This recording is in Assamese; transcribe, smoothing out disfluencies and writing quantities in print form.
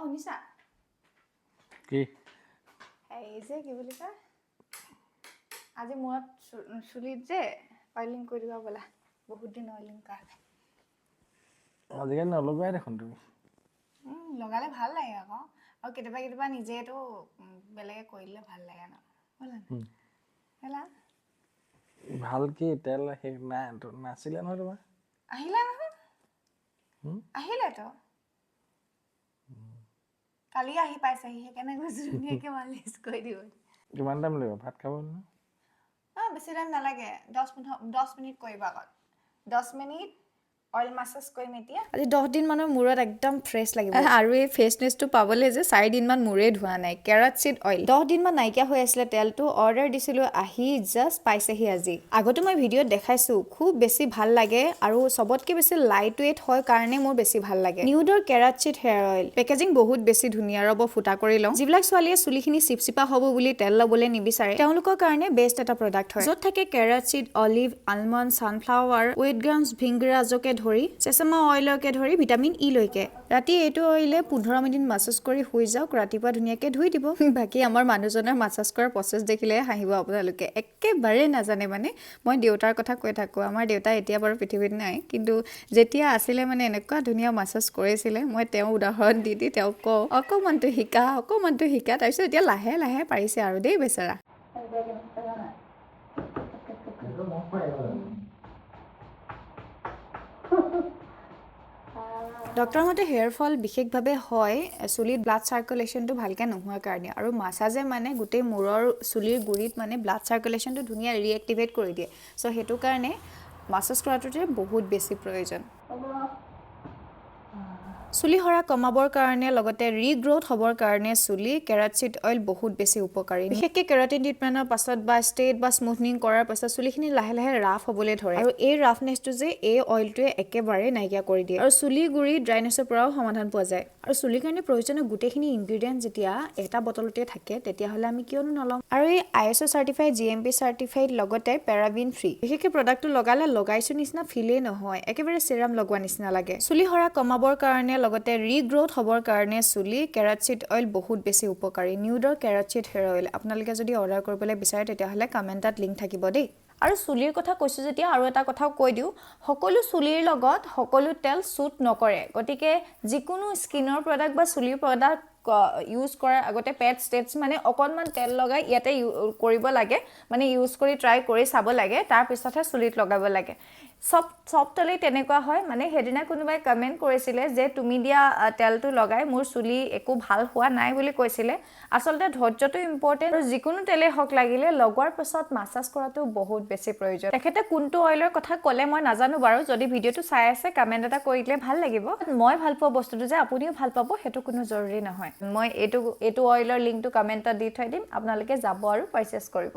শুনিছা কি এই যে কি বুলি কয় আজি মূৰত চুলিত যে অইলিং কৰি দিবা বলা বহুত দিন অইলিং কৰা নাই আজিকালি নলগাই দেখোন তুমি লগালে ভাল লাগে আকৌ আৰু কেতিয়াবা নিজেটো বেলেগে কৰিলে ভাল লাগে ন হলা ভাল কি তেল শেষ নাই নাছিলে নহয় তোমাৰ আহিলা নহয় আহিলে তো কালি আহি পাইছেহি সেইকাৰণে কৈছো ধুনীয়াকে মালিচ কৰি দিব কিমান টাইম লাগিব ভাত খাব নহয় বেছি টাইম নালাগে 10 মিনিট কৰিবা আগত 10 মিনিট অইল মাসাজ কৰিম এতিয়া আজি 10 দিন মানৰ মূৰত একদম ফ্ৰেছ লাগিব আৰু এই ফ্ৰেছনেছটো পাবলৈ যে 4 দিন মান মূৰে ধোৱা নাই কেৰাট সিড অইল 10 দিন মান নাইকিয়া হৈ আছিল তেলটো অৰ্ডাৰ দিছিলো আহি জাস্ট পাইছেহি আজি আগতে মই ভিডিঅ'ত দেখাইছো খুব বেছি ভাল লাগে আৰু সবতকে বেছি লাইট ওয়েট হয় কাৰণে মোৰ বেছি ভাল লাগে নিউডৰ carrot seed hair oil packaging বহুত বেছি ধুনীয়া ৰব ফুটা কৰি লওঁ যিবিলাক ছোৱালীয়ে চুলিখিনি চিপচিপা হ'ব বুলি তেল ল'বলৈ নিবিচাৰে তেওঁলোকৰ কাৰণে বেষ্ট এটা প্ৰডাক্ট হয় য'ত থাকে carrot seed olive almond sunflower wheat গ্ৰামছ ভিংগ্ৰাজকে ধৰি চেছেমা অইলকে ধৰি ভিটামিন ই লৈকে ৰাতি এইটো অইলে 15 মিনিট মাসাজ কৰি শুই যাওক ৰাতিপুৱা ধুনীয়াকে ধুই দিব বাকি আমাৰ মানুহজনৰ মাসাজ কৰাৰ প্ৰসেছ দেখিলে হাঁহিব আপোনালোকে একেবাৰে নাজানে মানে মই দেউতাৰ কথা কৈ থাকো আমাৰ দেউতা এতিয়া বাৰু পৃথিৱীত নাই কিন্তু যেতিয়া আছিলে মানে এনেকুৱা ধুনীয়া মাসাজ কৰিছিলে মই তেওঁ উদাহৰণ দি তেওঁ কওঁ অকমানটো শিকা তাৰপিছত এতিয়া লাহে লাহে পাৰিছে আৰু দেই বেচেৰা ডক্টৰ মতে হেয়াৰ ফল বিশেষভাৱে হয় চুলিত ব্লাড সাৰ্কুলেশনটো ভালকে নোহোৱাৰ কাৰণে আৰু মাসাজে মানে গোটেই মূৰৰ চুলিৰ গুৰিত মানে ব্লাড সাৰ্কুলেশনটো ধুনীয়া ৰিএক্টিভেট কৰি দিয়ে সো হেতু কাৰণে মাসাজ কৰাটোতে বহুত বেছি প্ৰয়োজন চুলি হৰা কমাবৰ কাৰণে লগতে ৰিগ্ৰোথ হ'বৰ কাৰণে চুলি কেৰাট সিড অইল বহুত বেছি উপকাৰী বিশেষকৈ কেৰাটিন ট্ৰিটমেন্টৰ পাছত বা ষ্ট্ৰেট বা স্মুথনিং কৰাৰ পাছত চুলিখিনি লাহে লাহে ৰাফ হ'বলৈ ধৰে আৰু এই ৰাফনেছটো যে এই অইলটোৱে একেবাৰে নাইকিয়া কৰি দিয়ে আৰু চুলি গুৰি ড্ৰাইনেছৰ পৰাও সমাধান পোৱা যায় আৰু চুলিৰ কাৰণে প্ৰয়োজনীয় গোটেইখিনি ইনগ্ৰেডিয়েন্ট যেতিয়া এটা বটলতে থাকে তেতিয়াহ'লে আমি কিয়নো নলওঁ আৰু এই ISO চাৰ্টিফাইড GMP চাৰ্টিফাইড লগতে পেৰাবিন ফ্ৰী বিশেষকৈ প্ৰডাক্টটো লগাইছো নিচিনা ফিলেই নহয় একেবাৰে চিৰাম লগোৱা নিচিনা লাগে চুলি হৰা কমাবৰ কাৰণে লগতে ৰিগ্ৰোথ হ'বৰ কাৰণে চুলি কেৰাট সিড অইল বহুত বেছি উপকাৰী নিউডৰ কেৰাট সিড হেয়াৰ অইল আপোনালোকে যদি অৰ্ডাৰ কৰিবলৈ বিচাৰে তেতিয়াহ'লে কমেণ্টত লিংক থাকিব দেই আৰু চুলিৰ কথা কৈছো যেতিয়া আৰু এটা কথাও কৈ দিও সকলো চুলিৰ লগত সকলো তেল সুট নকৰে গতিকে যিকোনো স্কিনৰ প্ৰডাক্ট বা চুলিৰ প্ৰডাক্ট ইউজ কৰাৰ আগতে পেড ষ্টেপছ মানে অকনমান তেল লগাই ইয়াতে কৰিব লাগে মানে ইউজ কৰি ট্ৰাই কৰি চাব লাগে তাৰ পিছতহে চুলিত লগাব লাগে সব তলে তেনেকুৱা হয় মানে হেদিনা কোনোবাই কমেন্ট কৰিছিলে যে তুমি দিয়া তেলটো লগাই মোৰ চুলি একো ভাল হোৱা নাই বুলি কৈছিলে আসলতে ধৈৰ্যটো ইম্পৰ্টেন্ট আৰু যিকোনো তেলে হক লাগিলে লগোৱাৰ পিছত মাসাজ কৰাটো বহুত বেছি প্ৰয়োজন তেখেতে কোনটো অইলৰ কথা ক'লে মই নাজানো বাৰু যদি ভিডিওটো চাই আছে কমেন্ট এটা কৰি দিলে ভাল লাগিব মই ভাল পোৱা বস্তুটো যে আপুনিও ভাল পাব হেতু কোনো জৰুৰী নহয় মই এইটো অইলৰ লিংকটো কমেন্টত দি থৈ দিম আপোনালোকে যাব আৰু পাৰচেজ কৰিব